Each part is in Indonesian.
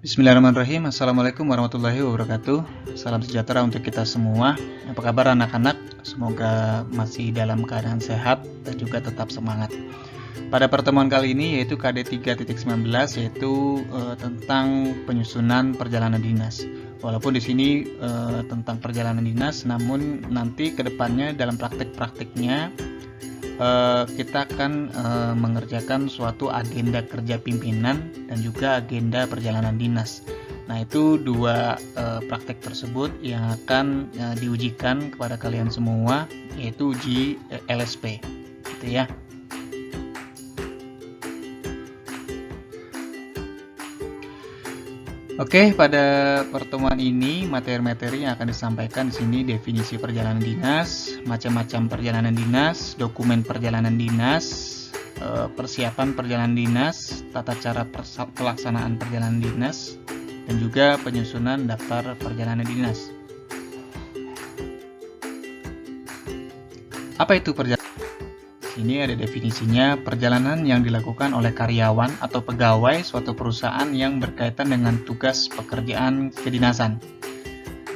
Bismillahirrahmanirrahim. Assalamualaikum warahmatullahi wabarakatuh. Salam sejahtera untuk kita semua. Apa kabar anak-anak? Semoga masih dalam keadaan sehat dan juga tetap semangat. Pada pertemuan kali ini yaitu KD 3.19 yaitu tentang penyusunan perjalanan dinas. Walaupun di sini tentang perjalanan dinas, namun nanti ke depannya dalam praktek-prakteknya kita akan mengerjakan suatu agenda kerja pimpinan dan juga agenda perjalanan dinas. Nah, itu dua praktek tersebut yang akan diujikan kepada kalian semua, yaitu uji LSP, gitu ya. Oke, pada pertemuan ini materi-materi yang akan disampaikan di sini definisi perjalanan dinas, macam-macam perjalanan dinas, dokumen perjalanan dinas, persiapan perjalanan dinas, tata cara pelaksanaan perjalanan dinas, dan juga penyusunan daftar perjalanan dinas. Apa itu perjalanan? Ini ada definisinya, perjalanan yang dilakukan oleh karyawan atau pegawai suatu perusahaan yang berkaitan dengan tugas pekerjaan kedinasan.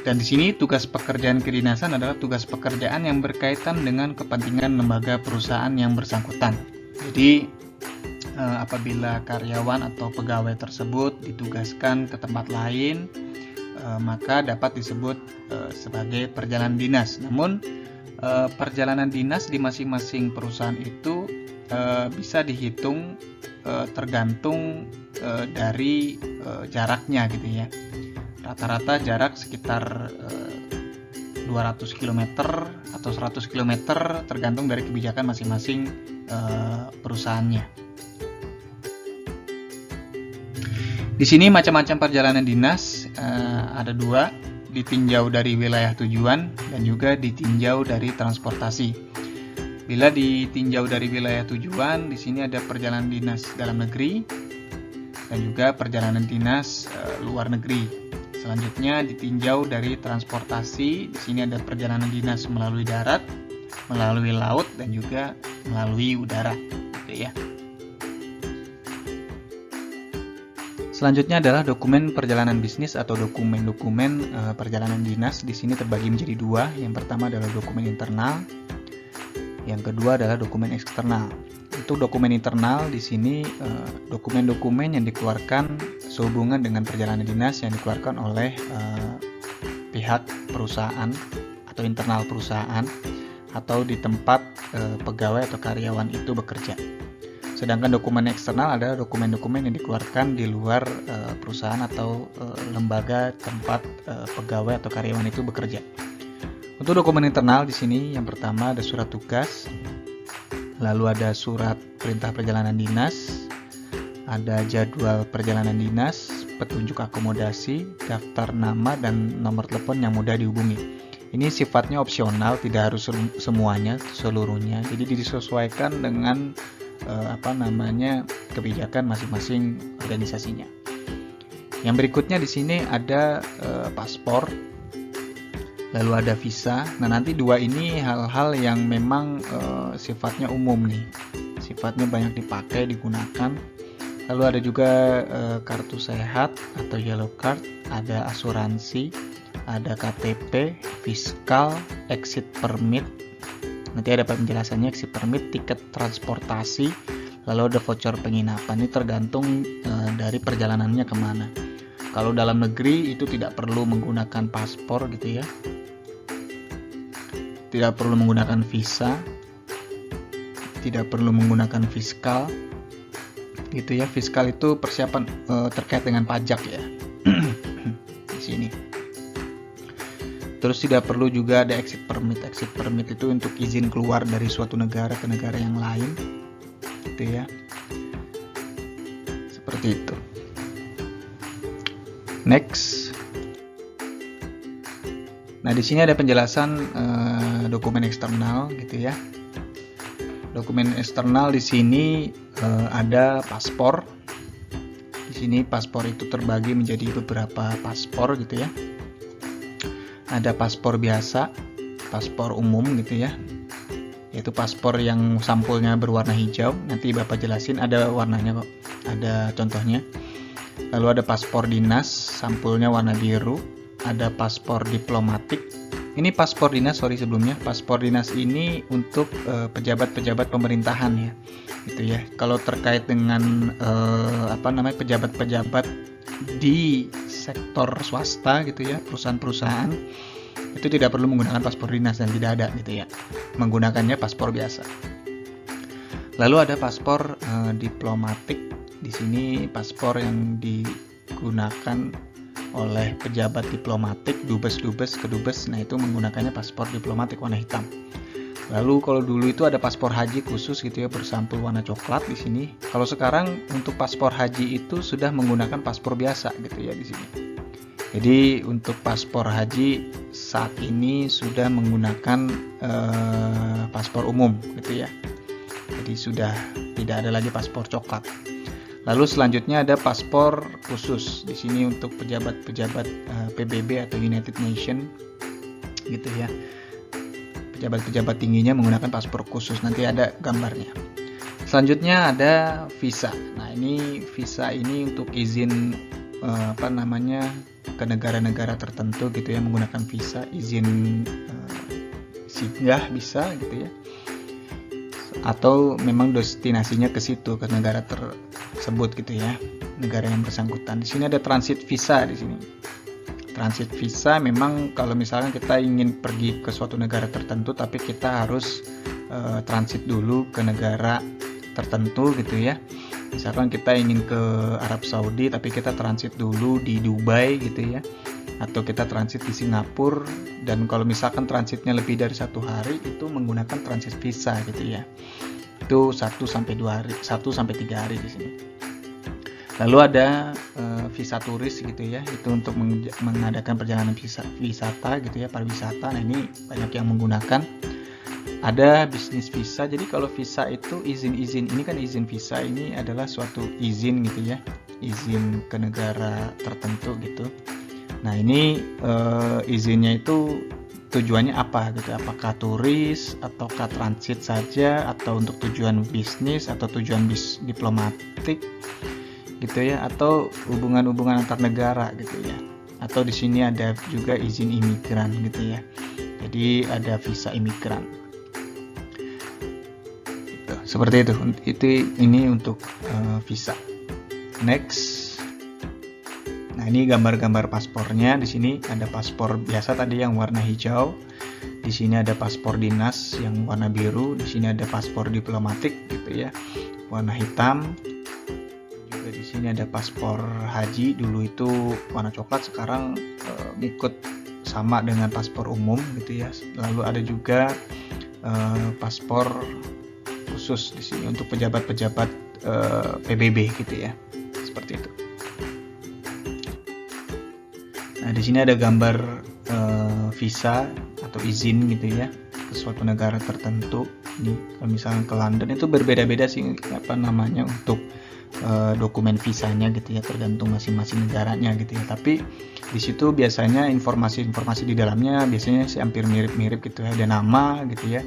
Dan di sini tugas pekerjaan kedinasan adalah tugas pekerjaan yang berkaitan dengan kepentingan lembaga perusahaan yang bersangkutan. Jadi apabila karyawan atau pegawai tersebut ditugaskan ke tempat lain, maka dapat disebut sebagai perjalanan dinas. Namun perjalanan dinas di masing-masing perusahaan itu bisa dihitung tergantung dari jaraknya gitu ya. Rata-rata jarak sekitar 200 km atau 100 km tergantung dari kebijakan masing-masing perusahaannya. Di sini macam-macam perjalanan dinas ada dua, ditinjau dari wilayah tujuan dan juga ditinjau dari transportasi. Bila ditinjau dari wilayah tujuan, di sini ada perjalanan dinas dalam negeri dan juga perjalanan dinas luar negeri. Selanjutnya ditinjau dari transportasi, di sini ada perjalanan dinas melalui darat, melalui laut dan juga melalui udara, gitu ya. Selanjutnya adalah dokumen perjalanan bisnis atau dokumen-dokumen perjalanan dinas. Di sini terbagi menjadi dua. Yang pertama adalah dokumen internal, yang kedua adalah dokumen eksternal. Untuk dokumen internal di sini dokumen-dokumen yang dikeluarkan sehubungan dengan perjalanan dinas yang dikeluarkan oleh pihak perusahaan atau internal perusahaan atau di tempat pegawai atau karyawan itu bekerja. Sedangkan dokumen eksternal adalah dokumen-dokumen yang dikeluarkan di luar perusahaan atau lembaga tempat pegawai atau karyawan itu bekerja. Untuk dokumen internal di sini yang pertama ada surat tugas, lalu ada surat perintah perjalanan dinas, ada jadwal perjalanan dinas, petunjuk akomodasi, daftar nama dan nomor telepon yang mudah dihubungi. Ini sifatnya opsional, tidak harus semuanya, seluruhnya. Jadi disesuaikan dengan kebijakan masing-masing organisasinya. Yang berikutnya di sini ada paspor, lalu ada visa. Nah, nanti dua ini hal-hal yang memang sifatnya umum nih, sifatnya banyak dipakai, digunakan. Lalu ada juga kartu sehat atau yellow card, ada asuransi, ada KTP, fiskal, exit permit. Nanti ada penjelasannya, exit permit, tiket transportasi, lalu ada voucher penginapan. Ini tergantung dari perjalanannya kemana. Kalau dalam negeri itu tidak perlu menggunakan paspor gitu ya, tidak perlu menggunakan visa, tidak perlu menggunakan fiskal gitu ya. Fiskal itu persiapan terkait dengan pajak ya di sini. Terus tidak perlu juga ada exit permit. Exit permit itu untuk izin keluar dari suatu negara ke negara yang lain, gitu ya. Seperti itu. Next. Nah, di sini ada penjelasan dokumen eksternal, gitu ya. Dokumen eksternal di sini ada paspor. Di sini paspor itu terbagi menjadi beberapa paspor, gitu ya. Ada paspor biasa, paspor umum gitu ya, yaitu paspor yang sampulnya berwarna hijau. Nanti Bapak jelasin, ada warnanya kok, ada contohnya. Lalu ada paspor dinas, sampulnya warna biru. Ada paspor diplomatik. Ini paspor dinas, sebelumnya. Paspor dinas ini untuk pejabat-pejabat pemerintahan ya. Gitu ya. Kalau terkait dengan pejabat-pejabat di sektor swasta gitu ya, perusahaan-perusahaan, itu tidak perlu menggunakan paspor dinas dan tidak ada gitu ya. Menggunakannya paspor biasa. Lalu ada paspor diplomatik. Di sini paspor yang digunakan oleh pejabat diplomatik, dubes, kedubes. Nah, itu menggunakannya paspor diplomatik warna hitam. Lalu kalau dulu itu ada paspor haji khusus gitu ya, bersampul warna coklat di sini. Kalau sekarang untuk paspor haji itu sudah menggunakan paspor biasa gitu ya di sini. Jadi untuk paspor haji saat ini sudah menggunakan paspor umum gitu ya. Jadi sudah tidak ada lagi paspor coklat. Lalu selanjutnya ada paspor khusus. Di sini untuk pejabat-pejabat PBB atau United Nations gitu ya. Pejabat-pejabat tingginya menggunakan paspor khusus. Nanti ada gambarnya. Selanjutnya ada visa. Nah, ini visa ini untuk izin ke negara-negara tertentu gitu ya, menggunakan visa, izin singgah bisa gitu ya. Atau memang destinasinya ke situ, ke negara tersebut gitu ya, negara yang bersangkutan. Di sini ada transit visa di sini. Transit visa memang kalau misalnya kita ingin pergi ke suatu negara tertentu, tapi kita harus transit dulu ke negara tertentu gitu ya. Misalkan kita ingin ke Arab Saudi, tapi kita transit dulu di Dubai gitu ya. Atau kita transit di Singapura, dan kalau misalkan transitnya lebih dari 1 hari itu menggunakan transit visa gitu ya. Itu 1-3 hari di sini. Lalu ada visa turis gitu ya, itu untuk mengadakan perjalanan wisata gitu ya, pariwisata. Nah, ini banyak yang menggunakan. Ada bisnis visa. Jadi kalau visa itu izin-izin, ini kan izin visa ini adalah suatu izin gitu ya, izin ke negara tertentu gitu. Nah, ini izinnya itu tujuannya apa gitu, apakah turis ataukah transit saja, atau untuk tujuan bisnis atau tujuan diplomatik gitu ya, atau hubungan-hubungan antar negara gitu ya. Atau di sini ada juga izin imigran gitu ya. Jadi ada visa imigran. Gitu. Seperti itu. Ini untuk visa. Next. Nah, ini gambar-gambar paspornya. Di sini ada paspor biasa tadi yang warna hijau. Di sini ada paspor dinas yang warna biru. Di sini ada paspor diplomatik gitu ya, warna hitam. Juga di sini ada paspor haji. Dulu itu warna coklat, sekarang ikut sama dengan paspor umum gitu ya. Lalu ada juga paspor khusus di sini untuk pejabat-pejabat PBB gitu ya. Seperti itu. Nah, di sini ada gambar visa atau izin gitu ya ke suatu negara tertentu. Ini kalau misalnya ke London itu berbeda-beda sih untuk dokumen visanya gitu ya, tergantung masing-masing negaranya gitu ya. Tapi di situ biasanya informasi-informasi di dalamnya biasanya sih hampir mirip-mirip gitu ya. Ada nama gitu ya.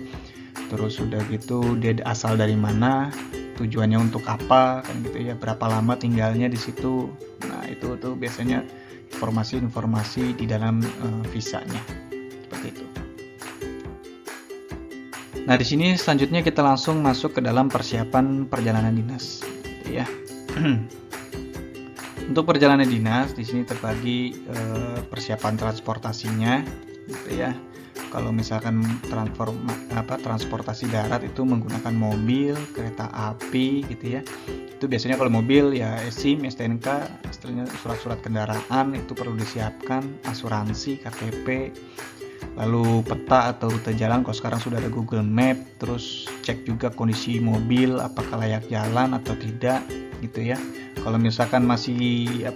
Terus udah gitu dia asal dari mana, tujuannya untuk apa kan gitu ya, berapa lama tinggalnya di situ. Nah, itu tuh biasanya informasi-informasi di dalam visanya seperti itu. Nah, di sini selanjutnya kita langsung masuk ke dalam persiapan perjalanan dinas, gitu ya. Untuk perjalanan dinas di sini terbagi persiapan transportasinya, gitu ya. Kalau misalkan transportasi darat itu menggunakan mobil, kereta api, gitu ya. Itu biasanya kalau mobil ya SIM, STNK, istilahnya surat-surat kendaraan itu perlu disiapkan, asuransi, KTP, lalu peta atau rute jalan. Kalau sekarang sudah ada Google Map, terus cek juga kondisi mobil apakah layak jalan atau tidak gitu ya. Kalau misalkan masih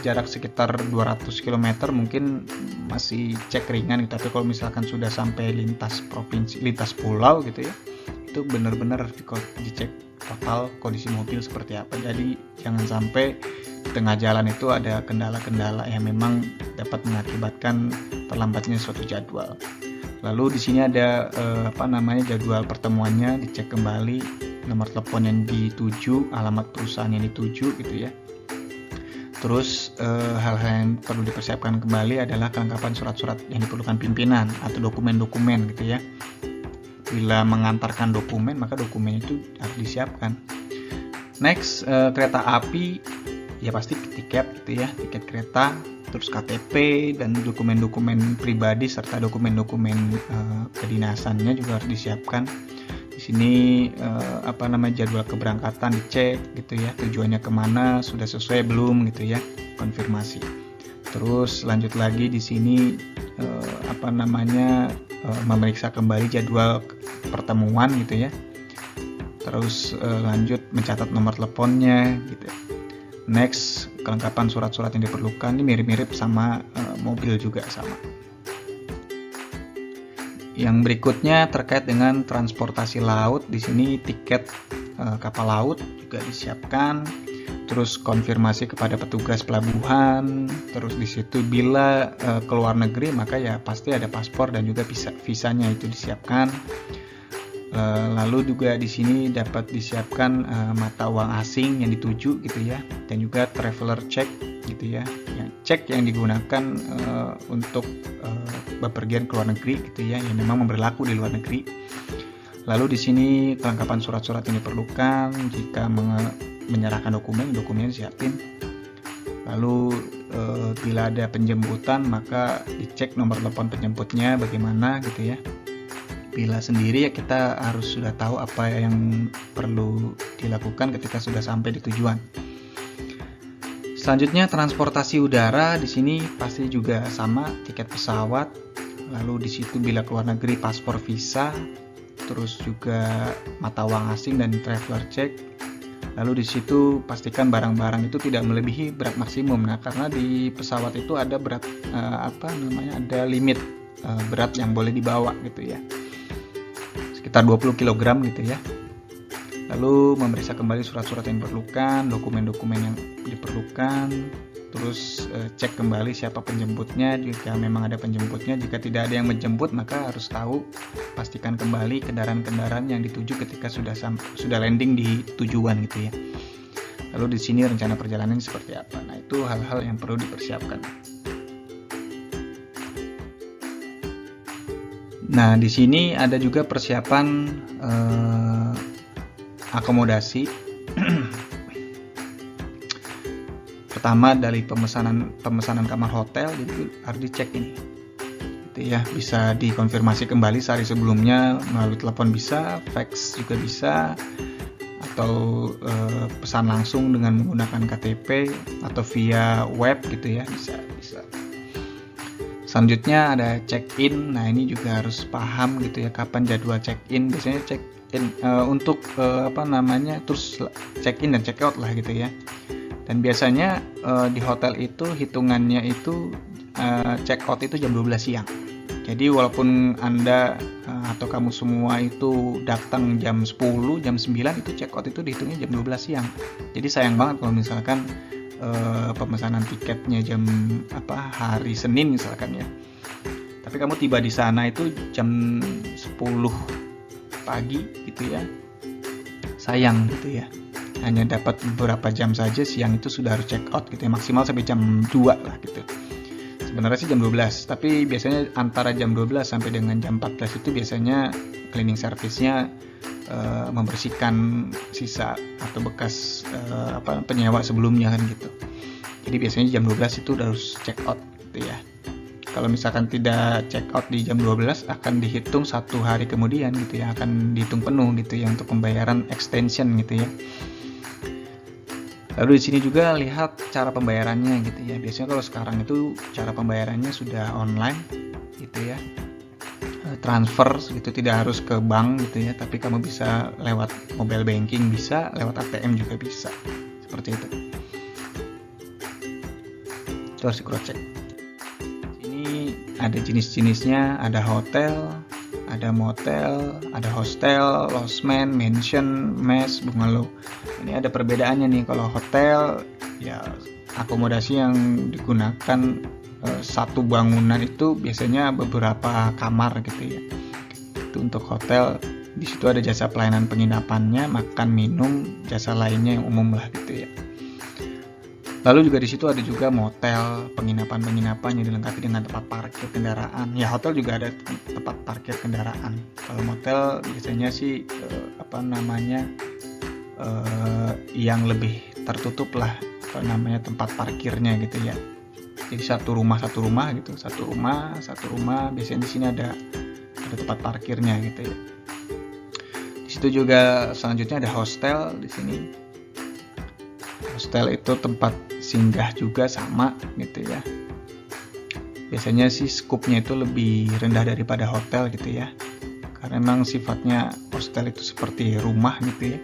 jarak sekitar 200 km mungkin masih cek ringan gitu. Tapi kalau misalkan sudah sampai lintas provinsi, lintas pulau gitu ya, itu benar-benar dicek total kondisi mobil seperti apa. Jadi jangan sampai di tengah jalan itu ada kendala-kendala yang memang dapat mengakibatkan terlambatnya suatu jadwal. Lalu di sini ada jadwal pertemuannya, dicek kembali nomor telepon yang dituju, alamat perusahaan yang dituju gitu ya. Terus hal-hal yang perlu dipersiapkan kembali adalah kelengkapan surat-surat yang diperlukan pimpinan atau dokumen-dokumen gitu ya. Bila mengantarkan dokumen, maka dokumen itu harus disiapkan. Next, kereta api, ya pasti tiket gitu ya, tiket kereta, terus KTP dan dokumen-dokumen pribadi serta dokumen-dokumen kedinasannya juga harus disiapkan. Di sini jadwal keberangkatan dicek gitu ya, tujuannya kemana, sudah sesuai belum gitu ya, konfirmasi. Terus lanjut lagi di sini memeriksa kembali jadwal pertemuan gitu ya. Terus lanjut mencatat nomor teleponnya gitu. Next, kelengkapan surat-surat yang diperlukan, ini mirip-mirip sama mobil juga sama. Yang berikutnya terkait dengan transportasi laut, di sini tiket kapal laut juga disiapkan. Terus konfirmasi kepada petugas pelabuhan. Terus di situ bila ke luar negeri maka ya pasti ada paspor dan juga visanya itu disiapkan. Lalu juga di sini dapat disiapkan mata uang asing yang dituju gitu ya, dan juga traveler check gitu ya, cek yang digunakan untuk bepergian ke luar negeri gitu ya, yang memang berlaku di luar negeri. Lalu di sini kelengkapan surat-surat yang diperlukan jika menyerahkan dokumennya disiapin. Lalu bila ada penjemputan maka dicek nomor telepon penjemputnya bagaimana gitu ya. Bila sendiri ya kita harus sudah tahu apa yang perlu dilakukan ketika sudah sampai di tujuan. Selanjutnya transportasi udara, di sini pasti juga sama, tiket pesawat. Lalu di situ bila ke luar negeri paspor, visa, terus juga mata uang asing dan traveler check. Lalu di situ pastikan barang-barang itu tidak melebihi berat maksimum. Nah, karena di pesawat itu ada berat ada limit berat yang boleh dibawa gitu ya. Sekitar 20 kg gitu ya. Lalu memeriksa kembali surat-surat yang diperlukan, dokumen-dokumen yang diperlukan, terus cek kembali siapa penjemputnya jika memang ada penjemputnya. Jika tidak ada yang menjemput maka harus tahu, pastikan kembali kendaraan-kendaraan yang dituju ketika sudah landing di tujuan gitu ya. Lalu di sini rencana perjalanan seperti apa. Nah, itu hal-hal yang perlu dipersiapkan. Nah, di sini ada juga persiapan akomodasi. Pertama dari pemesanan kamar hotel, jadi harus dicek ini. Gitu ya, bisa dikonfirmasi kembali sehari sebelumnya melalui telepon bisa, fax juga bisa, atau pesan langsung dengan menggunakan KTP atau via web gitu ya, bisa. Selanjutnya ada check-in. Nah, ini juga harus paham gitu ya kapan jadwal check-in. Biasanya check-in untuk terus check-in dan check-out lah gitu ya. Dan biasanya di hotel itu hitungannya itu check-out itu jam 12 siang. Jadi walaupun Anda atau kamu semua itu datang jam 10, jam 9, itu check-out itu dihitungnya jam 12 siang. Jadi sayang banget kalau misalkan pemesanan tiketnya jam hari Senin misalkan ya, tapi kamu tiba di sana itu jam 10 pagi gitu ya, sayang gitu ya, hanya dapat beberapa jam saja. Siang itu sudah harus check out gitu ya, maksimal sampai jam 2 lah gitu. Sebenarnya sih jam 12, tapi biasanya antara jam 12 sampai dengan jam 14 itu biasanya cleaning service-nya membersihkan sisa atau bekas penyewa sebelumnya kan gitu. Jadi biasanya jam 12 itu udah harus check out gitu ya. Kalau misalkan tidak check out di jam 12 akan dihitung 1 hari kemudian gitu ya, akan dihitung penuh gitu ya untuk pembayaran extension gitu ya. Lalu di sini juga lihat cara pembayarannya gitu ya. Biasanya kalau sekarang itu cara pembayarannya sudah online gitu ya. Transfer gitu, tidak harus ke bank gitu ya, tapi kamu bisa lewat mobile banking, bisa lewat ATM juga bisa, seperti itu. Terus di cross check. Ini ada jenis-jenisnya, ada hotel, ada motel, ada hostel, lodgement, mansion, mess, bungalow. Ini ada perbedaannya nih. Kalau hotel ya akomodasi yang digunakan satu bangunan itu biasanya beberapa kamar gitu ya. Itu untuk hotel. Di situ ada jasa pelayanan penginapannya, makan, minum, jasa lainnya yang umum lah gitu ya. Lalu juga di situ ada juga motel, penginapan-penginapan yang dilengkapi dengan tempat parkir kendaraan. Ya, hotel juga ada tempat parkir kendaraan. Kalau motel biasanya sih yang lebih tertutup lah tempat parkirnya gitu ya. Jadi satu rumah gitu, satu rumah biasanya di sini ada tempat parkirnya gitu ya. Di situ juga selanjutnya ada hostel di sini. Hostel itu tempat singgah juga sama gitu ya. Biasanya sih skupnya itu lebih rendah daripada hotel gitu ya. Karena memang sifatnya hostel itu seperti rumah gitu ya.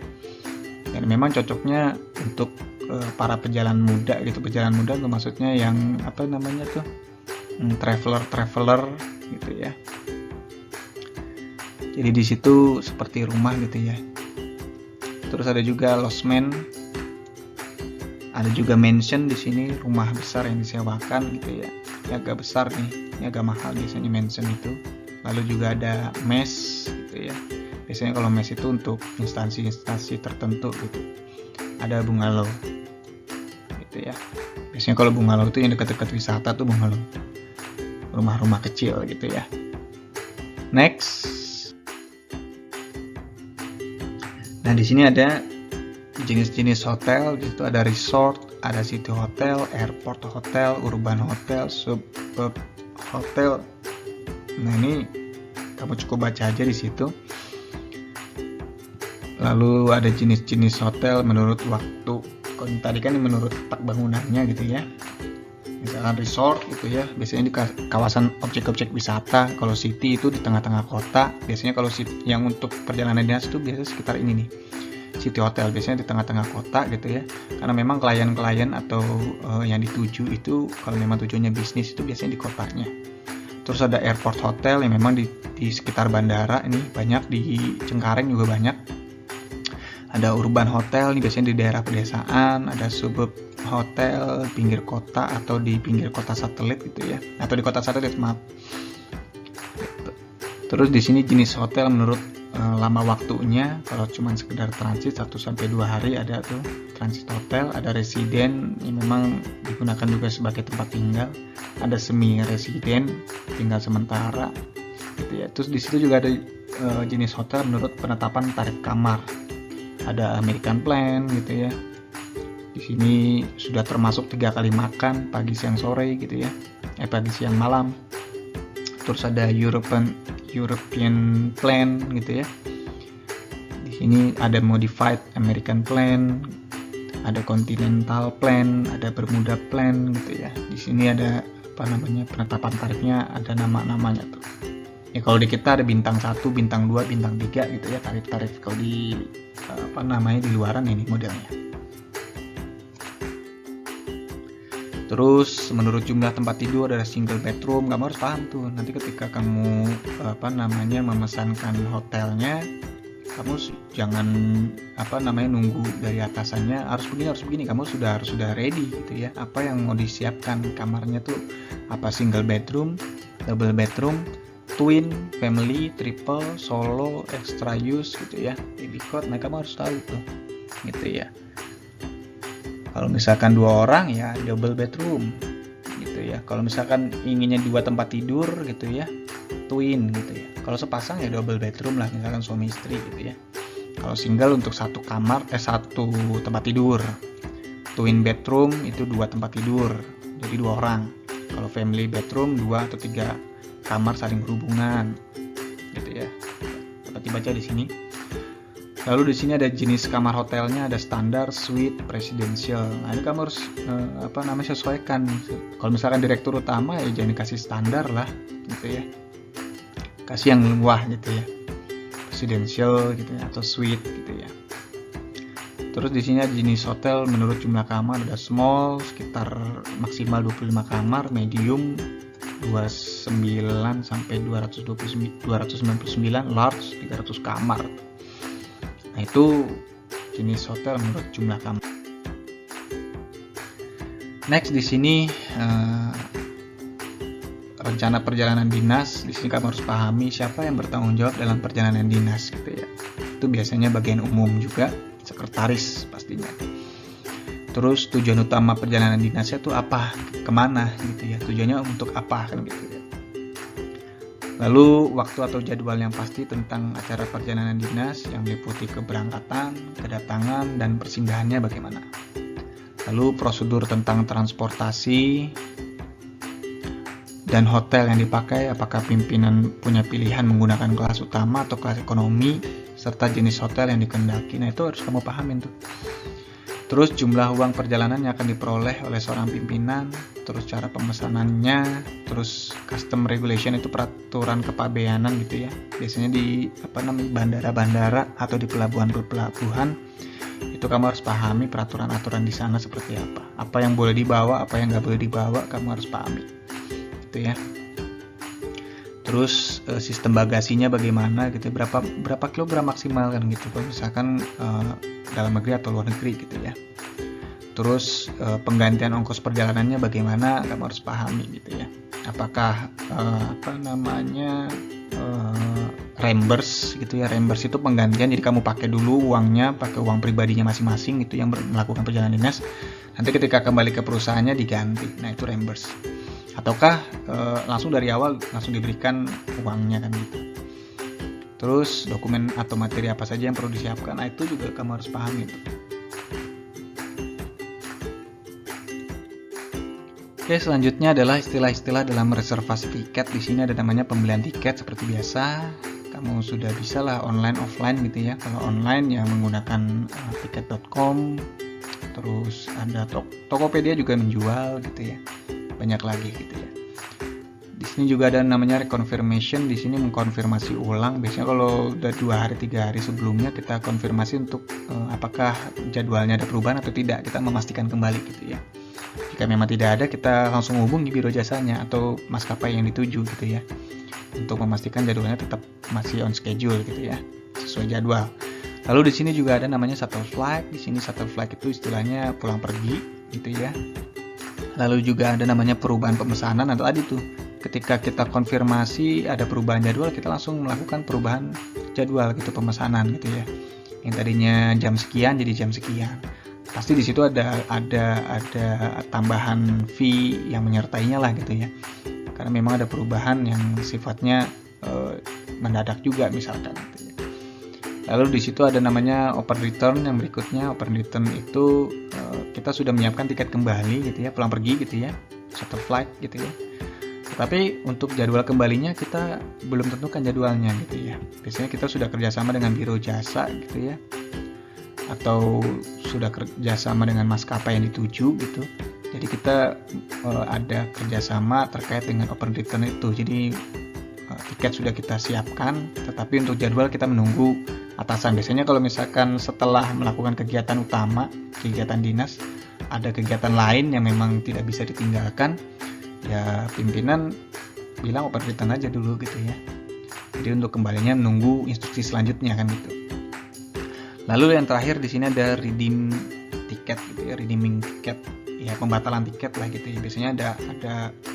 Dan memang cocoknya untuk para pejalan muda gitu. Pejalan muda itu maksudnya yang traveler gitu ya. Jadi di situ seperti rumah gitu ya. Terus ada juga lodgement, ada juga mansion di sini, rumah besar yang disewakan gitu ya. Ini agak besar nih, ini agak mahal biasanya mansion itu. Lalu juga ada mess gitu ya. Biasanya kalau mess itu untuk instansi-instansi tertentu gitu. Ada bungalow gitu ya. Biasanya kalau bungalow itu yang dekat-dekat wisata tuh bungalow, rumah-rumah kecil gitu ya. Next. Nah, di sini ada jenis-jenis hotel. Di situ ada resort, ada city hotel, airport hotel, urban hotel, suburb hotel. Nah, ini kamu cukup baca aja di situ. Lalu ada jenis-jenis hotel menurut waktu. Kalau tadi kan menurut letak bangunannya gitu ya. Misalkan resort gitu ya, biasanya di kawasan objek-objek wisata. Kalau city itu di tengah-tengah kota. Biasanya kalau yang untuk perjalanan dinas itu biasanya sekitar ini nih, city hotel, biasanya di tengah-tengah kota gitu ya. Karena memang klien-klien atau yang dituju itu kalau memang tujuannya bisnis itu biasanya di kotanya. Terus ada airport hotel yang memang di sekitar bandara, ini banyak, di Cengkareng juga banyak. Ada urban hotel nih biasanya di daerah pedesaan, ada suburb hotel pinggir kota atau di pinggir kota satelit gitu ya, atau di kota satelit maaf. Terus di sini jenis hotel menurut lama waktunya. Kalau cuma sekedar transit 1-2 hari ada tuh transit hotel, ada residen yang memang digunakan juga sebagai tempat tinggal, ada semi residen tinggal sementara gitu ya. Terus di situ juga ada jenis hotel menurut penetapan tarif kamar. Ada American Plan gitu ya. Di sini sudah termasuk 3 kali makan pagi, siang, sore gitu ya. Pagi, siang, malam. Terus ada European Plan gitu ya. Di sini ada Modified American Plan, ada Continental Plan, ada Bermuda Plan gitu ya. Di sini ada penetapan tarifnya, ada nama-namanya tuh. Ya kalau di kita ada bintang 1, bintang 2, bintang 3 gitu ya, tarif-tarif. Kalau di di luaran ini modelnya. Terus menurut jumlah tempat tidur ada single bedroom. Kamu harus paham tuh, nanti ketika kamu memesankan hotelnya, kamu jangan nunggu dari atasannya harus begini. Kamu harus sudah ready gitu ya. Apa yang mau disiapkan kamarnya tuh, apa single bedroom, double bedroom, twin, family, triple, solo, extra use gitu ya, baby cot. Nah, kamu harus tahu tuh gitu ya. Kalau misalkan 2 orang ya double bedroom gitu ya. Kalau misalkan inginnya 2 tempat tidur gitu ya, twin gitu ya. Kalau sepasang ya double bedroom lah, misalkan suami istri gitu ya. Kalau single untuk 1 kamar 1 tempat tidur. Twin bedroom itu 2 tempat tidur, jadi 2 orang. Kalau family bedroom 2 atau 3 kamar saling berhubungan gitu ya. Dapat dibaca di sini. Lalu di sini ada jenis kamar hotelnya, ada standar, suite, presidential. Nah, ini kamu harus sesuaikan. Kalau misalkan direktur utama ya jangan dikasih standar lah gitu ya. Kasih yang mewah gitu ya. Presidential gitu ya, atau suite gitu ya. Terus di sini ada jenis hotel menurut jumlah kamar, ada small sekitar maksimal 25 kamar, medium 29 sampai 299, large 300 kamar. Nah, itu jenis hotel menurut jumlah kamar. Next di sini rencana perjalanan dinas. Di sini kamu harus pahami siapa yang bertanggung jawab dalam perjalanan dinas gitu ya. Itu biasanya bagian umum juga, sekretaris pastinya. Terus tujuan utama perjalanan dinasnya itu apa, kemana gitu ya, tujuannya untuk apa kan gitu ya. Lalu waktu atau jadwal yang pasti tentang acara perjalanan dinas yang meliputi keberangkatan, kedatangan, dan persinggahannya bagaimana. Lalu prosedur tentang transportasi dan hotel yang dipakai, apakah pimpinan punya pilihan menggunakan kelas utama atau kelas ekonomi, serta jenis hotel yang dikehendaki. Nah, itu harus kamu pahamin tuh. Terus jumlah uang perjalanan yang akan diperoleh oleh seorang pimpinan, terus cara pemesanannya, terus custom regulation itu peraturan kepabeanan gitu ya. Biasanya di bandara-bandara atau di pelabuhan-pelabuhan itu kamu harus pahami peraturan-aturan di sana seperti apa. Apa yang boleh dibawa, apa yang nggak boleh dibawa, kamu harus pahami. Gitu ya. Terus sistem bagasinya bagaimana gitu, berapa kilogram maksimal kan gitu, kalau misalkan dalam negeri atau luar negeri gitu ya. Terus penggantian ongkos perjalanannya bagaimana, kamu harus pahami gitu ya. Apakah reimburse gitu ya. Reimburse itu penggantian, jadi kamu pakai dulu uangnya, pakai uang pribadinya masing-masing gitu yang melakukan perjalanan dinas. Nanti ketika kembali ke perusahaannya diganti. Nah, itu reimburse. Ataukah langsung dari awal langsung diberikan uangnya kan gitu. Terus dokumen atau materi apa saja yang perlu disiapkan, nah itu juga kamu harus pahami. Oke, selanjutnya adalah istilah-istilah dalam reservasi tiket. Di sini ada namanya pembelian tiket seperti biasa. Kamu sudah bisa lah online offline gitu ya. Kalau online ya menggunakan tiket.com. Terus ada Tokopedia juga menjual gitu ya. Banyak lagi gitu ya. Di sini juga ada namanya reconfirmation. Di sini mengkonfirmasi ulang. Biasanya kalau udah 2 hari 3 hari sebelumnya kita konfirmasi untuk apakah jadwalnya ada perubahan atau tidak. Kita memastikan kembali gitu ya. Jika memang tidak ada, kita langsung hubungi biro jasanya atau maskapai yang dituju gitu ya, untuk memastikan jadwalnya tetap masih on schedule gitu ya, sesuai jadwal. Lalu di sini juga ada namanya shuttle flight. Di sini shuttle flight itu istilahnya pulang pergi gitu ya. Lalu juga ada namanya perubahan pemesanan. Atau tadi tuh ketika kita konfirmasi ada perubahan jadwal, kita langsung melakukan perubahan jadwal gitu, pemesanan gitu ya. Yang tadinya jam sekian jadi jam sekian. Pasti di situ ada tambahan fee yang menyertainya lah gitu ya. Karena memang ada perubahan yang sifatnya mendadak juga misalkan gitu ya. Lalu di situ ada namanya open return. Yang berikutnya open return itu kita sudah menyiapkan tiket kembali gitu ya, pulang pergi gitu ya, shuttle flight gitu ya. Tetapi untuk jadwal kembalinya kita belum tentukan jadwalnya gitu ya. Biasanya kita sudah kerjasama dengan biro jasa gitu ya, atau sudah kerjasama dengan maskapai yang dituju gitu. Jadi kita ada kerjasama terkait dengan open return itu. Jadi tiket sudah kita siapkan, tetapi untuk jadwal kita menunggu atasan. Biasanya kalau misalkan setelah melakukan kegiatan utama, kegiatan dinas, ada kegiatan lain yang memang tidak bisa ditinggalkan, ya pimpinan bilang open return aja dulu gitu ya. Jadi untuk kembalinya menunggu instruksi selanjutnya kan gitu. Lalu yang terakhir di sini ada redeem tiket gitu ya, redeeming tiket ya, pembatalan tiket lah gitu ya. Biasanya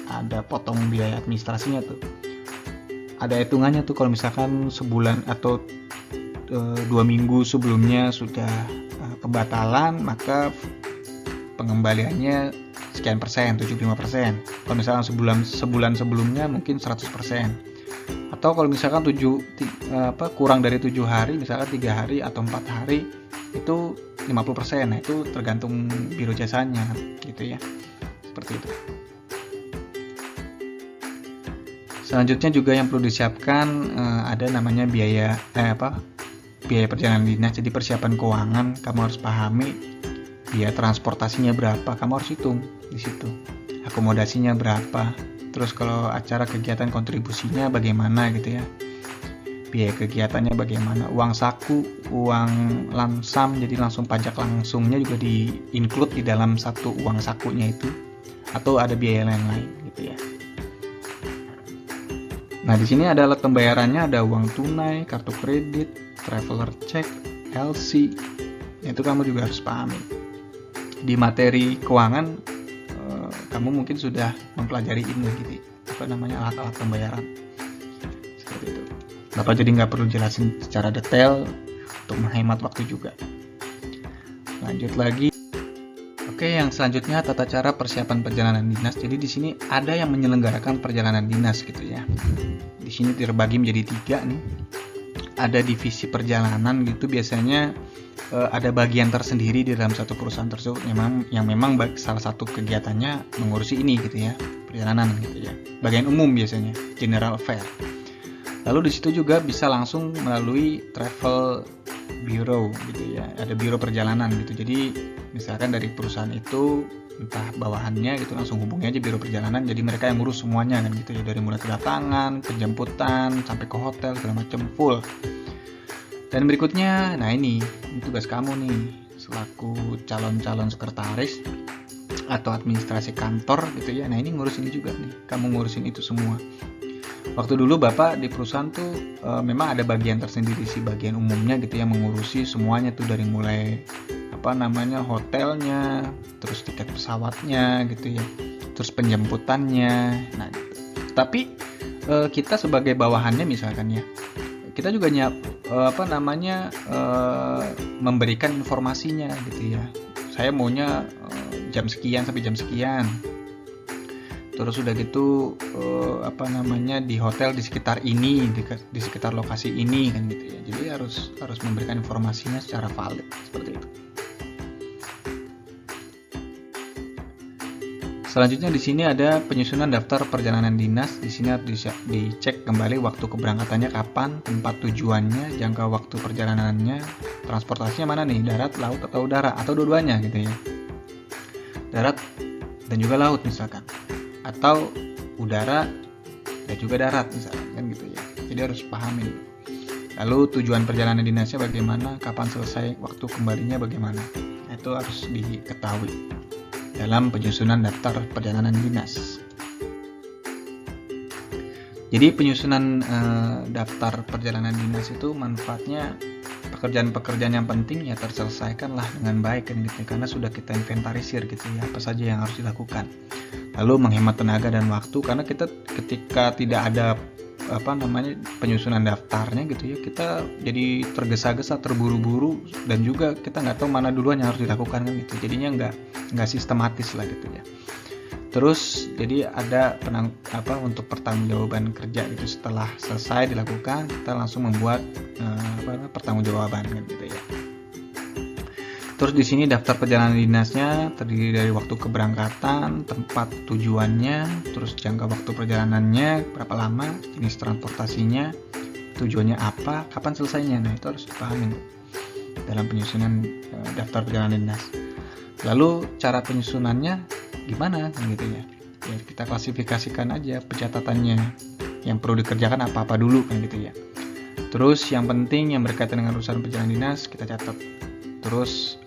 ada potong biaya administrasinya tuh. Ada hitungannya tuh kalau misalkan sebulan atau 2 minggu sebelumnya sudah pembatalan, maka pengembaliannya sekian persen, 75%. Kalau misalkan sebulan sebelumnya mungkin 100%. Atau kalau misalkan kurang dari 7 hari, misalkan 3 hari atau 4 hari, itu 50%. Nah, itu tergantung biro jasanya gitu ya. Seperti itu. Selanjutnya juga yang perlu disiapkan ada namanya biaya perjalanan dinas. Jadi persiapan keuangan kamu harus pahami. Biaya transportasinya berapa, kamu harus hitung di situ. Akomodasinya berapa. Terus kalau acara kegiatan kontribusinya bagaimana gitu ya. Biaya kegiatannya bagaimana. Uang saku, uang lamsam, jadi langsung pajak langsungnya juga di-include di dalam satu uang sakunya itu. Atau ada biaya lain-lain gitu ya. Nah, di sini ada alat pembayarannya, ada uang tunai, kartu kredit, traveler check, LC. Itu kamu juga harus pahami. Di materi keuangan kamu mungkin sudah mempelajari ini gitu, alat-alat pembayaran seperti itu. Bapak jadi nggak perlu jelasin secara detail untuk menghemat waktu juga. Lanjut lagi. Oke, Oke, yang selanjutnya tata cara persiapan perjalanan dinas. Jadi di sini ada yang menyelenggarakan perjalanan dinas gitu ya. Di sini terbagi menjadi 3 nih. Ada divisi perjalanan gitu, biasanya ada bagian tersendiri di dalam satu perusahaan tersebut yang memang salah satu kegiatannya mengurusi ini gitu ya, perjalanan gitu ya. Bagian umum biasanya, general affair. Lalu di situ juga bisa langsung melalui travel bureau gitu ya, ada biro perjalanan gitu. Jadi misalkan dari perusahaan itu entah bawahannya gitu langsung hubungi aja biro perjalanan, jadi mereka yang ngurus semuanya kan gitu ya, dari mulai kedatangan, penjemputan sampai ke hotel segala macam full. Dan berikutnya, nah ini tugas kamu nih selaku calon sekretaris atau administrasi kantor gitu ya. Nah ini ngurus ini juga nih, kamu ngurusin itu semua. Waktu dulu Bapak di perusahaan tuh memang ada bagian tersendiri sih, bagian umumnya gitu ya, mengurusi semuanya tuh dari mulai hotelnya, terus tiket pesawatnya gitu ya, terus penjemputannya. Nah, tapi kita sebagai bawahannya misalkan ya, kita juga memberikan informasinya gitu ya. Saya maunya jam sekian sampai jam sekian. Terus udah gitu di hotel di sekitar ini, di sekitar lokasi ini kan gitu ya. Jadi harus memberikan informasinya secara valid seperti itu. Selanjutnya di sini ada penyusunan daftar perjalanan dinas. Di sini harus dicek kembali waktu keberangkatannya kapan, tempat tujuannya, jangka waktu perjalanannya, transportasinya mana nih, darat, laut atau udara atau dua-duanya gitu ya. Darat dan juga laut misalkan. Atau udara dan juga darat misalkan kan gitu ya. Jadi harus pahami. Lalu tujuan perjalanan dinasnya bagaimana, kapan selesai, waktu kembalinya bagaimana. Nah, itu harus diketahui dalam penyusunan daftar perjalanan dinas. Jadi penyusunan daftar perjalanan dinas itu manfaatnya pekerjaan-pekerjaan yang penting ya terselesaikan lah dengan baik kan gitu, karena sudah kita inventarisir gitu ya apa saja yang harus dilakukan. Lalu menghemat tenaga dan waktu, karena kita ketika tidak ada penyusunan daftarnya gitu ya, kita jadi tergesa-gesa, terburu-buru, dan juga kita nggak tahu mana duluan yang harus dilakukan kan gitu, jadinya nggak sistematis lah gitu ya. Terus jadi ada untuk pertanggungjawaban kerja gitu, setelah selesai dilakukan kita langsung membuat pertanggungjawaban kan gitu ya. Terus di sini daftar perjalanan dinasnya terdiri dari waktu keberangkatan, tempat tujuannya, terus jangka waktu perjalanannya berapa lama, jenis transportasinya, tujuannya apa, kapan selesainya. Nah itu harus dipahami dalam penyusunan daftar perjalanan dinas. Lalu cara penyusunannya gimana kan gitu ya. Ya kita klasifikasikan aja pencatatannya, yang perlu dikerjakan apa-apa dulu kan gitu ya. Terus yang penting yang berkaitan dengan urusan perjalanan dinas kita catat. Terus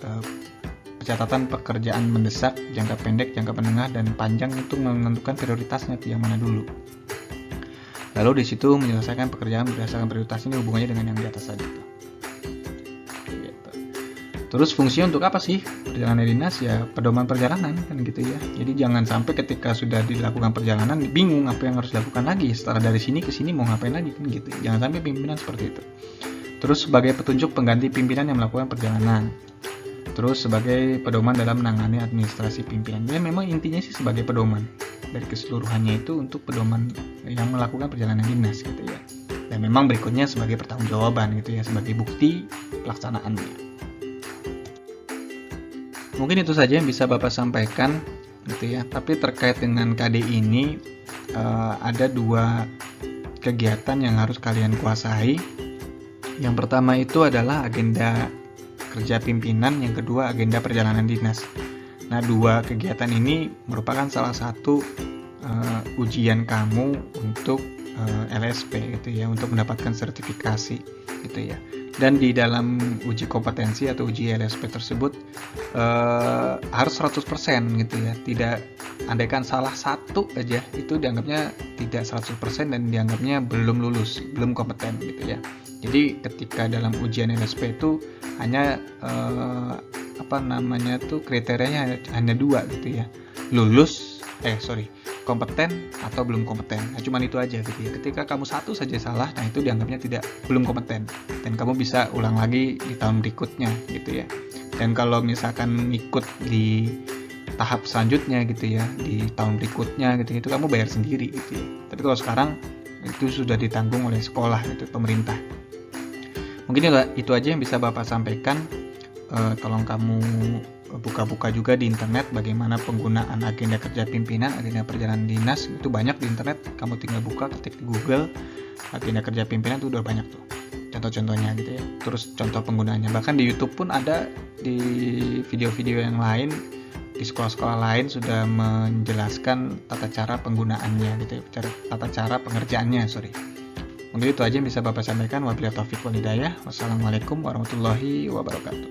pencatatan pekerjaan mendesak, jangka pendek, jangka menengah, dan panjang itu menentukan prioritasnya tuh yang mana dulu. Lalu di situ menyelesaikan pekerjaan berdasarkan prioritas, ini hubungannya dengan yang di atas tadi tuh. Gitu. Terus fungsinya untuk apa sih perjalanan dinas? Ya pedoman perjalanan kan gitu ya. Jadi jangan sampai ketika sudah dilakukan perjalanan bingung apa yang harus dilakukan lagi. Setelah dari sini ke sini mau ngapain lagi kan gitu. Jangan sampai pimpinan seperti itu. Terus sebagai petunjuk pengganti pimpinan yang melakukan perjalanan. Terus sebagai pedoman dalam menangani administrasi pimpinan. Jadi memang intinya sih sebagai pedoman. Dari keseluruhannya itu untuk pedoman yang melakukan perjalanan dinas gitu ya. Dan memang berikutnya sebagai pertanggungjawaban gitu ya, sebagai bukti pelaksanaannya. Mungkin itu saja yang bisa Bapak sampaikan gitu ya. Tapi terkait dengan KD ini ada 2 kegiatan yang harus kalian kuasai. Yang pertama itu adalah agenda kerja pimpinan, yang kedua agenda perjalanan dinas. Nah, 2 kegiatan ini merupakan salah satu ujian kamu untuk LSP gitu ya, untuk mendapatkan sertifikasi gitu ya. Dan di dalam uji kompetensi atau uji LSP tersebut harus 100% gitu ya. Tidak, andaikan salah satu aja itu dianggapnya tidak 100% dan dianggapnya belum lulus, belum kompeten gitu ya. Jadi ketika dalam ujian LSP itu hanya kriterianya hanya 2 gitu ya. Kompeten atau belum kompeten. Nah, cuman itu aja gitu ya. Ketika kamu satu saja salah, nah itu dianggapnya belum kompeten dan kamu bisa ulang lagi di tahun berikutnya gitu ya. Dan kalau misalkan ikut di tahap selanjutnya gitu ya, di tahun berikutnya gitu, itu kamu bayar sendiri gitu ya. Tapi kalau sekarang itu sudah ditanggung oleh sekolah gitu, pemerintah. Mungkin itu aja yang bisa Bapak sampaikan. Tolong kamu buka-buka juga di internet bagaimana penggunaan agenda kerja pimpinan, agenda perjalanan dinas, itu banyak di internet. Kamu tinggal buka, ketik di Google agenda kerja pimpinan, itu udah banyak tuh contoh-contohnya gitu ya. Terus contoh penggunaannya, bahkan di YouTube pun ada, di video-video yang lain di sekolah-sekolah lain sudah menjelaskan tata cara penggunaannya gitu ya, tata cara pengerjaannya. Mungkin itu aja yang bisa Bapak sampaikan. Wabillahi taufiq wal hidayah. Wassalamualaikum warahmatullahi wabarakatuh.